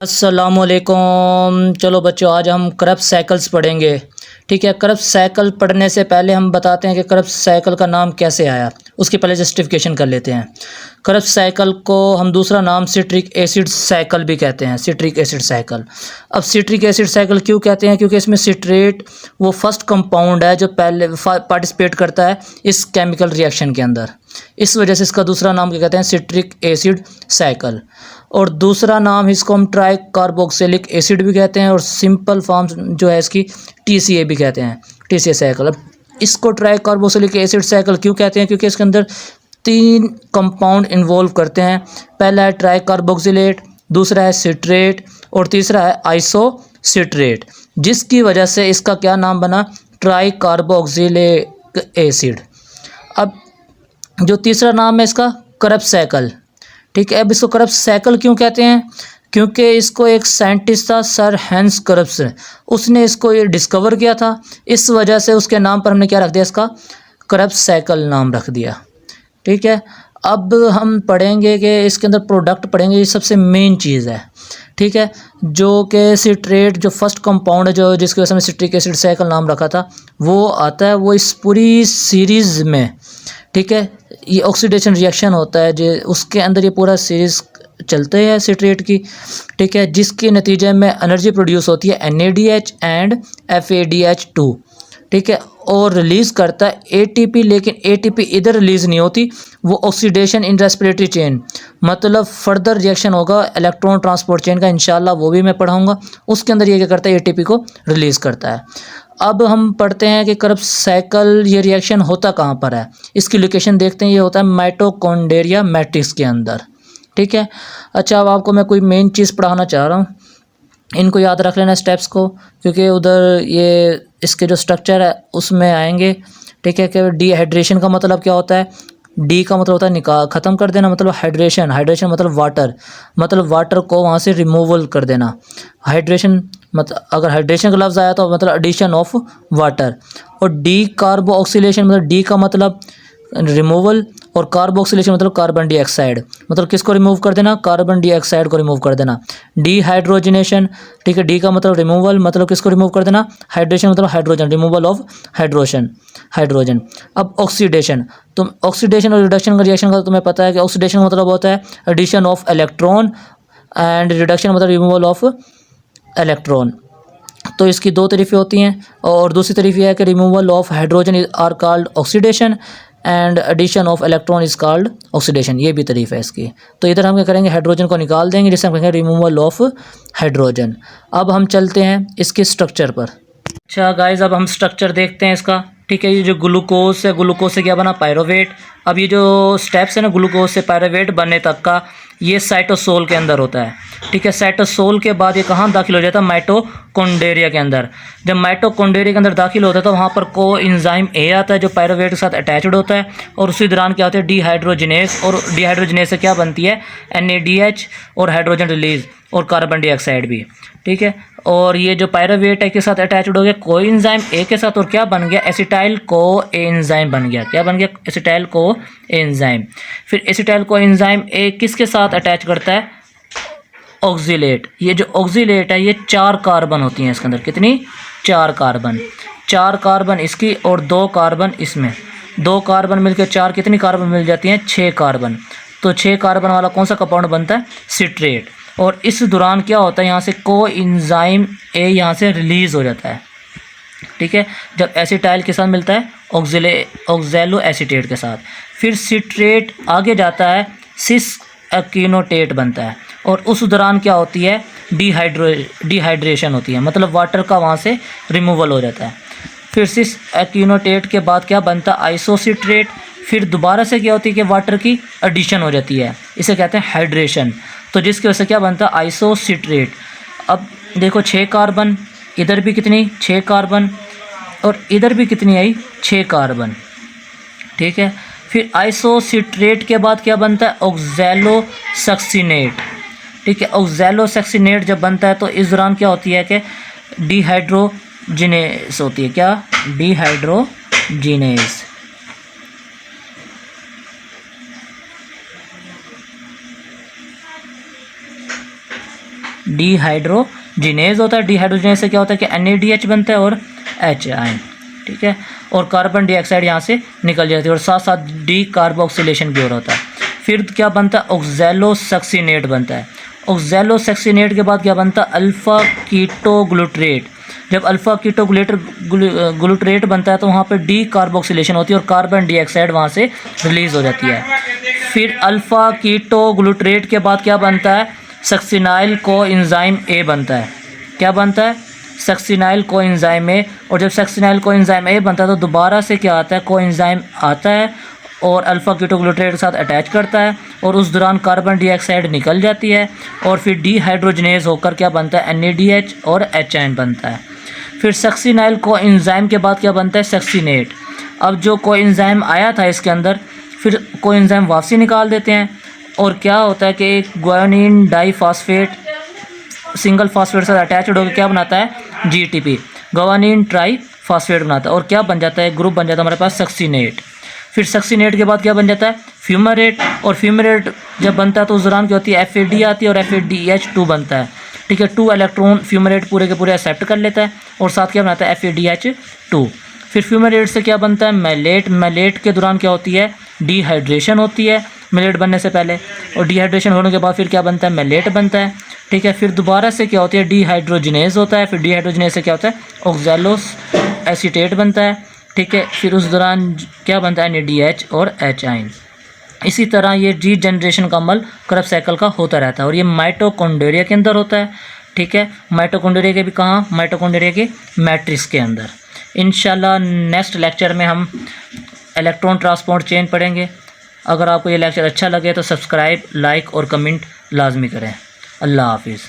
अस्सलामुअलैकुम। चलो बच्चों, आज हम क्रब्स साइकिल्स पढ़ेंगे। ठीक है, क्रब्स साइकिल पढ़ने से पहले हम बताते हैं कि क्रब्स साइकिल का नाम कैसे आया। उसकी पहले जस्टिफिकेशन कर लेते हैं। क्रब्स साइकिल को हम दूसरा नाम सिट्रिक एसिड साइकिल भी कहते हैं, सिट्रिक एसिड साइकिल। अब सिट्रिक एसिड साइकिल क्यों कहते हैं? क्योंकि इसमें सिट्रेट वो फर्स्ट कंपाउंड है जो पहले पार्टिसिपेट करता है इस केमिकल रिएक्शन के अंदर। इस वजह से इसका दूसरा नाम क्या कहते हैं? Citric acid cycle. और दूसरा नाम इसको हम ट्राई कार्बोक्सिलिक एसिड भी कहते हैं, और सिंपल फॉर्म जो है इसकी TCA भी कहते हैं, TCA साइकिल। अब इसको ट्राई कार्बोक्सिलिक एसिड साइकिल क्यों कहते हैं? क्योंकि इसके अंदर 3 कंपाउंड इन्वॉल्व करते हैं। पहला है ट्राई कार्बोक्सिलेट, दूसरा है सिट्रेट, और तीसरा है आइसोसिट्रेट, जिसकी वजह से इसका क्या नाम बना? Try carboxylic acid. अब जो तीसरा नाम है इसका क्रब्स साइकिल। ठीक है, अब इसको क्रब्स साइकिल क्यों कहते हैं? क्योंकि इसको एक साइंटिस्ट था, सर हैंस क्रब्स, उसने इसको ये डिस्कवर किया था। इस वजह से उसके नाम पर हमने क्या रख दिया? इसका क्रब्स साइकिल नाम रख दिया। ठीक है, अब हम पढ़ेंगे कि इसके अंदर प्रोडक्ट पढ़ेंगे, ये सबसे मेन चीज़ है। ठीक है, जो कि सिट्रेट जो फर्स्ट कंपाउंड है, जो जिसकी वजह से हमने सिट्रिक एसिड साइकिल नाम रखा था, वो आता है वो इस पूरी सीरीज़ में। ठीक है, ये ऑक्सीडेशन रिएक्शन होता है जो उसके अंदर ये पूरा सीरीज़ चलते हैं सिट्रेट की। ठीक है, जिसके नतीजे में एनर्जी प्रोड्यूस होती है NADH एंड FADH2। ठीक है, और रिलीज़ करता है ATP, लेकिन ATP इधर रिलीज़ नहीं होती, वो ऑक्सीडेशन इन रेस्पिरेटरी चेन, मतलब फर्दर रिएक्शन होगा इलेक्ट्रॉन ट्रांसपोर्ट चेन का, इंशाल्लाह वो भी मैं पढ़ाऊँगा। उसके अंदर ये क्या करता है? ATP को रिलीज़ करता है। अब हम पढ़ते हैं कि क्रब्स साइकिल ये रिएक्शन होता कहाँ पर है। इसकी लोकेशन देखते हैं, ये होता है माइटोकॉन्ड्रिया मैट्रिक्स के अंदर। ठीक है, अच्छा, अब आपको मैं कोई मेन चीज़ पढ़ाना चाह रहा हूँ, इनको याद रख लेना स्टेप्स को, क्योंकि उधर ये इसके जो स्ट्रक्चर है उसमें आएंगे। ठीक है, कि डिहाइड्रेशन का मतलब क्या होता है? डी का मतलब होता है निकाल, ख़त्म कर देना, मतलब हाइड्रेशन, हाइड्रेशन मतलब वाटर, मतलब वाटर को वहाँ से रिमूवल कर देना। हाइड्रेशन मतलब अगर हाइड्रेशन का लफ्ज़ आया तो मतलब एडिशन ऑफ वाटर। और डी कार्बोक्सिलेशन मतलब डी का मतलब रिमूवल, और कार्बोक्सिलेशन मतलब कार्बन डाइऑक्साइड, मतलब किसको रिमूव कर देना? कार्बन डाइऑक्साइड को रिमूव कर देना। डिहाइड्रोजनेशन, ठीक है, डी का मतलब रिमूवल, मतलब किसको रिमूव कर देना? हाइड्रेशन मतलब हाइड्रोजन, रिमूवल ऑफ हाइड्रोजन। अब ऑक्सीडेशन, तो ऑक्सीडेशन और रिडक्शन का रिएक्शन का तुम्हें पता है कि ऑक्सीडेशन का मतलब होता है addition of electron, and reduction मतलब रिमूवल ऑफ इलेक्ट्रॉन। तो इसकी 2 तरीफ़ें होती हैं, और दूसरी तरीफ़ यह है कि removal of hydrogen is are called oxidation, and addition of electron is called oxidation, ये भी तरीफ़ है इसकी। तो इधर हम क्या करेंगे? हाइड्रोजन को निकाल देंगे, जिससे हम कहेंगे रिमूवल ऑफ हाइड्रोजन। अब हम चलते हैं इसके स्ट्रक्चर पर। अच्छा गाइज, अब हम स्ट्रक्चर देखते हैं इसका। ठीक है, ये जो ग्लूकोज है, ग्लूकोज से क्या बना? पायरोवेट। अब ये जो स्टेप्स है ना ग्लूकोज से पायरोवेट बनने तक का, ये साइटोसोल के अंदर होता है। ठीक है, साइटोसोल के बाद ये कहाँ दाखिल हो जाता है? माइटोकॉन्ड्रिया के अंदर। जब माइटोकॉन्ड्रिया के अंदर दाखिल होता है तो वहाँ पर कोएंजाइम A आता है जो पायरोवेट के साथ अटैच्ड होता है, और उसी दौरान क्या होता है? डिहाइड्रोजनेस, और डिहाइड्रोजनेस से क्या बनती है? NADH और हाइड्रोजन रिलीज, और कार्बन डाइऑक्साइड भी। ठीक है, और ये जो पायरोवेट है के साथ अटैच्ड हो गया कोएंजाइम A के साथ, और क्या बन गया? एसिटाइल कोएंजाइम बन गया। क्या बन गया? Acetyl coenzyme. फिर एसिटाइल कोएंजाइम A किसके साथ अटैच करता है? ऑक्सीलेट। ये जो ऑक्सीलेट है ये 4 कार्बन होती हैं इसके अंदर। कितनी? 4 कार्बन। 4 कार्बन इसकी और 2 कार्बन इसमें। 2 कार्बन मिलकर 4, कितनी कार्बन मिल जाती हैं? 6 कार्बन। तो 6 कार्बन वाला कौन सा कंपाउंड बनता है? सिट्रेट। और इस दौरान क्या होता है? यहाँ से कोएंजाइम A यहाँ से रिलीज़ हो जाता है। ठीक है, जब एसिटाइल के साथ मिलता है ऑक्सैलो एसीटेट के साथ, फिर सिट्रेट आगे जाता है, सिस एक्टिनोटेट बनता है, और उस दौरान क्या होती है? डिहाइड्रेशन होती है, मतलब वाटर का वहाँ से रिमूवल हो जाता है। फिर सिस एक्टिनोटेट के बाद क्या बनता है? आइसोसिट्रेट। फिर दोबारा से क्या होती है कि वाटर की एडिशन हो जाती है, इसे कहते हैं हाइड्रेशन। तो जिसकी वजह से क्या बनता है? आइसोसिट्रेट। अब देखो 6 कार्बन, इधर भी कितनी? 6 कार्बन, और इधर भी कितनी आई? 6 कार्बन। ठीक है, फिर आइसोसिट्रेट के बाद क्या बनता है? ऑक्सैलोसक्सिनेट। ठीक है, ऑक्सैलोसक्सिनेट जब बनता है तो इस दौरान क्या होती है कि डिहाइड्रोजिनेस होती है। क्या? डिहाइड्रोजिनेस। डिहाइड्रोजिनेज होता है। डिहाइड्रोजिनेज से क्या होता है कि NADH बनता है और H आयन, ठीक है, और कार्बन डाइऑक्साइड यहाँ से निकल जाती है और साथ साथ डी कार्बोक्सिलेशन की ओर होता है। फिर क्या बनता है, ऑक्सैलोसक्सिनेट बनता है। ऑक्सैलोसक्सिनेट के बाद क्या बनता है, अल्फ़ा कीटोग्लूटरेट। जब अल्फ़ा कीटोग्लूटरेट बनता है तो वहाँ पे डी कार्बोक्सिलेशन होती है और कार्बन डाइऑक्साइड वहाँ से रिलीज़ हो जाती है। फिर अल्फ़ा कीटोग्लूटरेट के बाद क्या बनता है, सक्सिनाइल कोएंजाइम ए बनता है। क्या बनता है, सक्सिनाइल कोएंजाइम ए। और जब सक्सिनाइल कोएंजाइम ए बनता है तो दोबारा से क्या आता है, कोएंजाइम आता है और अल्फ़ा कीटोग्लूटरेट के साथ अटैच करता है और उस दौरान कार्बन डाइऑक्साइड निकल जाती है और फिर डिहाइड्रोजनेज होकर क्या बनता है, NADH और H आयन बनता है। फिर सक्सिनाइल कोएंजाइम के बाद क्या बनता है, सक्सिनेट। अब जो कोएंजाइम आया था इसके अंदर, फिर कोएंजाइम वापसी निकाल देते हैं और क्या होता है कि ग्वानिन डाइफॉस्फेट सिंगल फास्फेट से अटैच्ड होकर क्या बनाता है, GTP, ग्वानिन ट्राइफॉस्फेट बनाता है और क्या बन जाता है, ग्रुप बन जाता है हमारे पास सक्सिनेट। फिर सक्सिनेट के बाद क्या बन जाता है, फ्यूमेरेट। और फ्यूमेरेट जब बनता है तो उस दौरान क्या होती है, FAD आती है और FADH2 बनता है, ठीक है। 2 इलेक्ट्रॉन फ्यूमेरेट पूरे के पूरे एक्सेप्ट कर लेता है और साथ क्या बनाता है, FADH2। फिर फ्यूमेरेट से क्या बनता है, मैलेट। मैलेट के दौरान क्या होती है, डिहाइड्रेशन होती है मैलेट बनने से पहले, और डिहाइड्रेशन होने के बाद फिर क्या बनता है, मैलेट बनता है, ठीक है। फिर दोबारा से क्या होती है, डिहाइड्रोजनेज होता है। फिर डिहाइड्रोजनेज से क्या होता है, ऑक्सैलोस एसीटेट बनता है, ठीक है। फिर उस दौरान क्या बनता है, NADH और H आयन। इसी तरह ये रीजनरेशन का अमल क्रब्स साइकिल का होता रहता है और ये माइटोकॉन्ड्रिया के अंदर होता है, ठीक है। माइटोकॉन्ड्रिया के भी कहाँ, माइटोकॉन्ड्रिया के मैट्रिक्स के अंदर। इंशाल्लाह नेक्स्ट लेक्चर में हम इलेक्ट्रॉन ट्रांसपोर्ट चेन पढ़ेंगे। अगर आपको ये लेक्चर अच्छा लगे तो सब्सक्राइब, लाइक और कमेंट लाजमी करें। अल्लाह हाफिज़।